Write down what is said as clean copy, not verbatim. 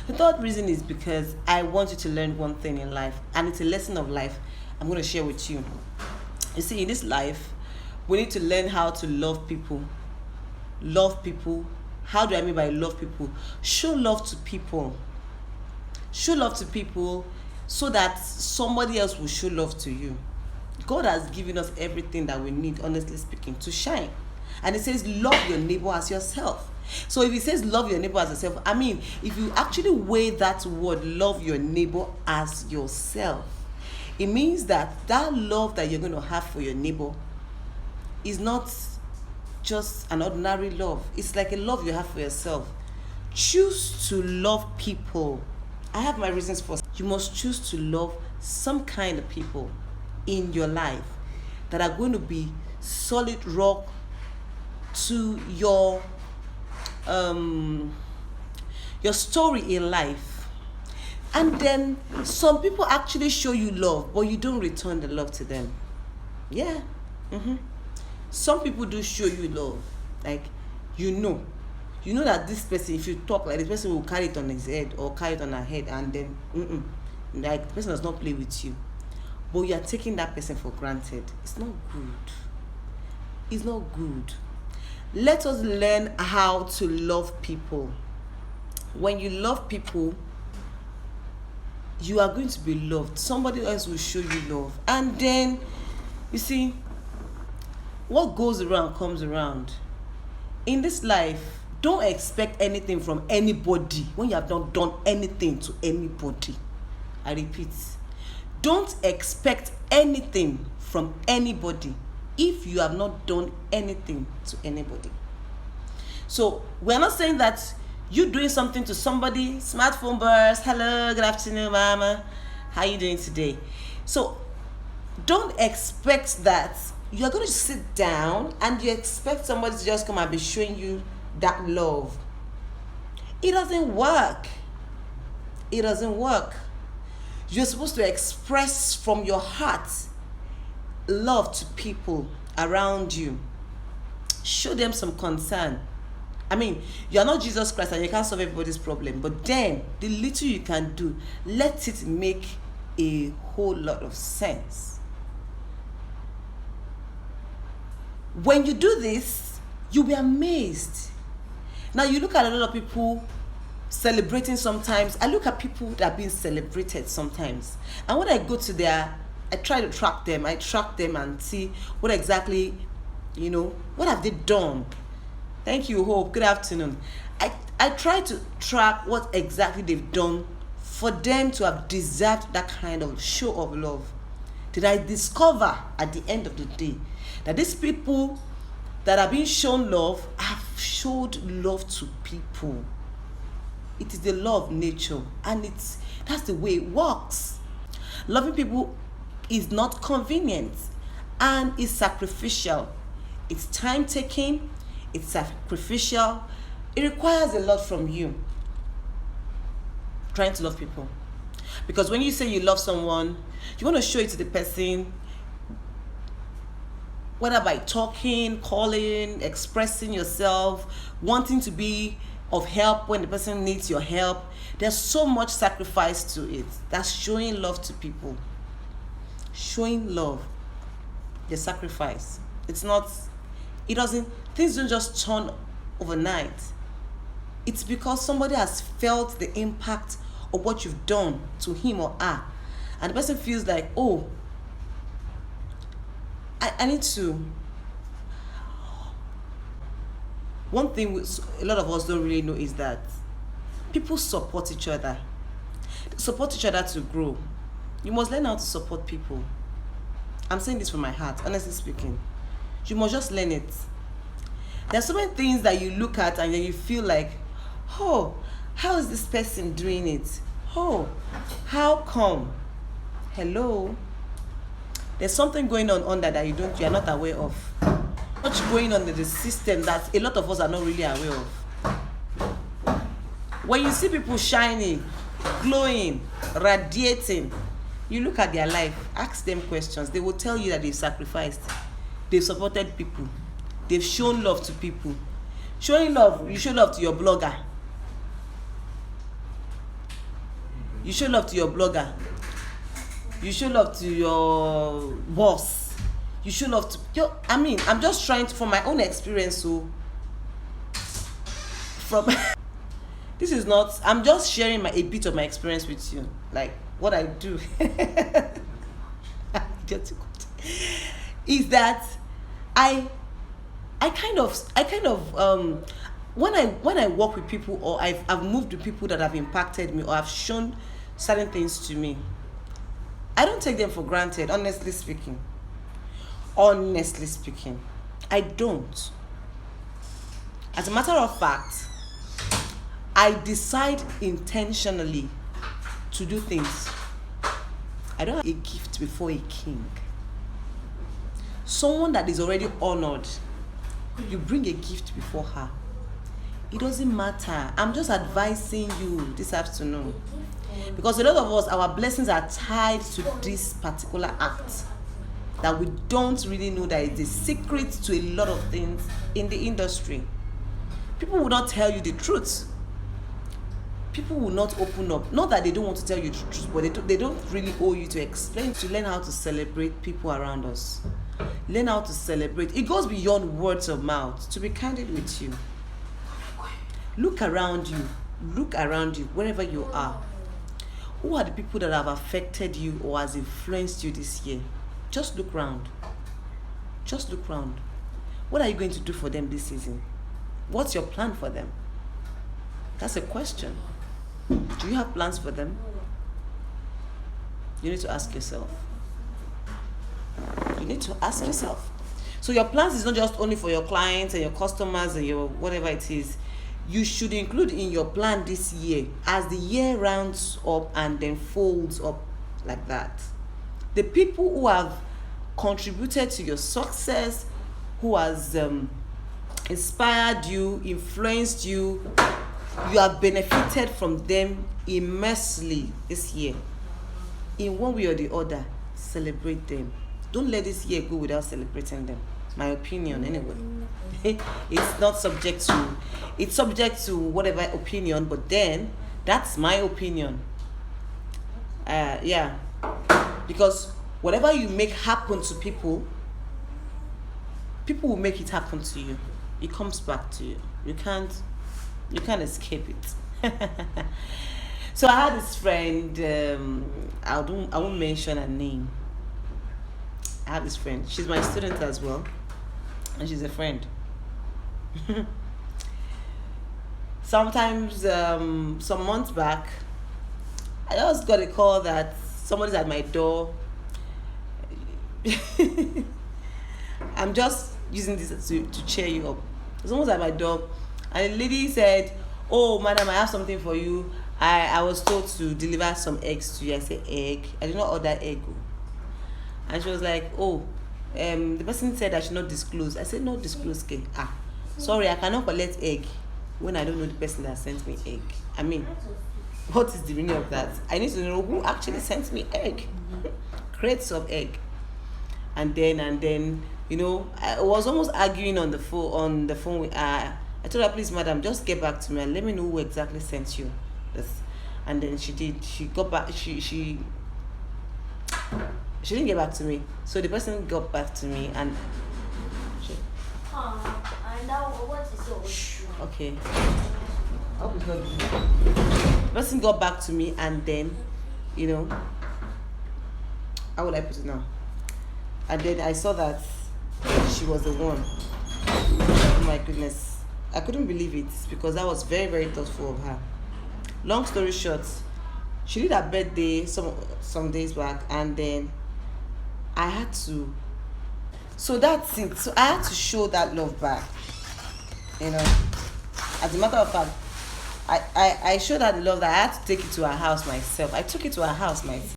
The third reason is because I want you to learn one thing in life, and it's a lesson of life I'm going to share with you. You see, in this life, we need to learn how to love people. Love people. How do I mean by love people? Show love to people. Show love to people so that somebody else will show love to you. God has given us everything that we need, honestly speaking, to shine. And it says, love your neighbor as yourself. So if it says love your neighbor as yourself, I mean, if you actually weigh that word, love your neighbor as yourself, it means that love that you're going to have for your neighbor is not just an ordinary love. It's like a love you have for yourself. Choose to love people. I have my reasons for. You must choose to love some kind of people in your life that are going to be solid rock to your story in life. And then some people actually show you love, but you don't return the love to them. Yeah. Some people do show you love. Like, you know that this person, if you talk like this person will carry it on his head or carry it on her head, and then like the person does not play with you, but you are taking that person for granted. It's not good. It's not good. Let us learn how to love people. When you love people, you are going to be loved. Somebody else will show you love. And then, you see, what goes around comes around. In this life, don't expect anything from anybody when you have not done anything to anybody. I repeat, don't expect anything from anybody if you have not done anything to anybody. So we're not saying that you doing something to somebody, smartphone burst, hello, good afternoon, mama, how you doing today? So don't expect that you're going to sit down and you expect somebody to just come and be showing you that love. It doesn't work. It doesn't work. You're supposed to express from your heart love to people around you. Show them some concern. I mean, you're not Jesus Christ and you can't solve everybody's problem, but then the little you can do, let it make a whole lot of sense. When you do this, you'll be amazed. Now, you look at a lot of people celebrating sometimes. I look at people that are being celebrated sometimes. And when I go to I try to track them. I track them and see what exactly, what have they done? Thank you, Hope. Good afternoon. I try to track what exactly they've done for them to have deserved that kind of show of love. Did I discover at the end of the day that these people that are being shown love have showed love to people? It is the law of nature, and that's the way it works. Loving people is not convenient and is sacrificial. It's time taking, it's sacrificial. It requires a lot from you trying to love people. Because when you say you love someone, you want to show it to the person, whether by talking, calling, expressing yourself, wanting to be of help when the person needs your help. There's so much sacrifice to it. That's showing love to people. Showing love, the sacrifice. Things don't just turn overnight. It's because somebody has felt the impact of what you've done to him or her, and the person feels like, oh, I need to. One thing a lot of us don't really know is that people support each other. They support each other to grow. You must learn how to support people. I'm saying this from my heart, honestly speaking. You must just learn it. There's so many things that you look at and then you feel like, oh, how is this person doing it? Oh, how come? Hello? There's something going on under that you're not aware of. What's going on in the system that a lot of us are not really aware of. When you see people shining, glowing, radiating, you look at their life, ask them questions. They will tell you that they've sacrificed, they've supported people, they've shown love to people. Showing love, you show love to your blogger. You show love to your blogger. You show love to your boss. You show love to your. I mean, I'm just trying to, from my own experience. So, from this is not. I'm just sharing a bit of my experience with you, like what I do. Is that I kind of when I work with people, or I've moved with people that have impacted me or have shown certain things to me, I don't take them for granted, honestly speaking. I don't. As a matter of fact, I decide intentionally to do things. I don't have a gift before a king. Someone that is already honored, you bring a gift before her. It doesn't matter. I'm just advising you this afternoon. Because a lot of us, our blessings are tied to this particular act that we don't really know that it's a secret to a lot of things in the industry. People will not tell you the truth. People will not open up. Not that they don't want to tell you the truth, but they don't really owe you to explain, to learn how to celebrate people around us. Learn how to celebrate. It goes beyond words of mouth. To be candid with you, look around you, wherever you are. Who are the people that have affected you or has influenced you this year? Just look round. What are you going to do for them this season? What's your plan for them? That's a question. Do you have plans for them? You need to ask yourself. So your plans is not just only for your clients and your customers and your whatever it is. You should include in your plan this year, as the year rounds up and then folds up like that, the people who have contributed to your success, who has inspired you, influenced you, you have benefited from them immensely this year. In one way or the other, celebrate them. Don't let this year go without celebrating them. My opinion, anyway. It's subject to whatever opinion, but then that's my opinion. Yeah, because whatever you make happen to people will make it happen to you. It comes back to you. You can't escape it. So I had this friend. I won't mention her name. I have this friend. She's my student as well, and she's a friend. Sometimes, some months back, I just got a call that somebody's at my door. I'm just using this to cheer you up. Someone's at my door, and the lady said, "Oh, madam, I have something for you. I was told to deliver some eggs to you." I said, "Egg? I did not order egg." And she was like, "Oh, the person said I should not disclose." I said, "No disclose, okay. Sorry, I cannot collect egg when I don't know the person that sent me egg. I mean, what is the meaning of that? I need to know who actually sent me egg, crates of egg." And then, I was almost arguing on the phone with her. I told her, "Please, madam, just get back to me and let me know who exactly sent you this." And then she did. She got back. She didn't get back to me. So the person got back to me and okay. I hope it's not good. The person got back to me and then, how would I put it now? And then I saw that she was the one. Oh my goodness. I couldn't believe it because that was very, very thoughtful of her. Long story short, she did her birthday some days back, and then I had to. So that's it. So I had to show that love back. As a matter of fact, I showed her the love that I had to take it to her house myself. I took it to her house myself.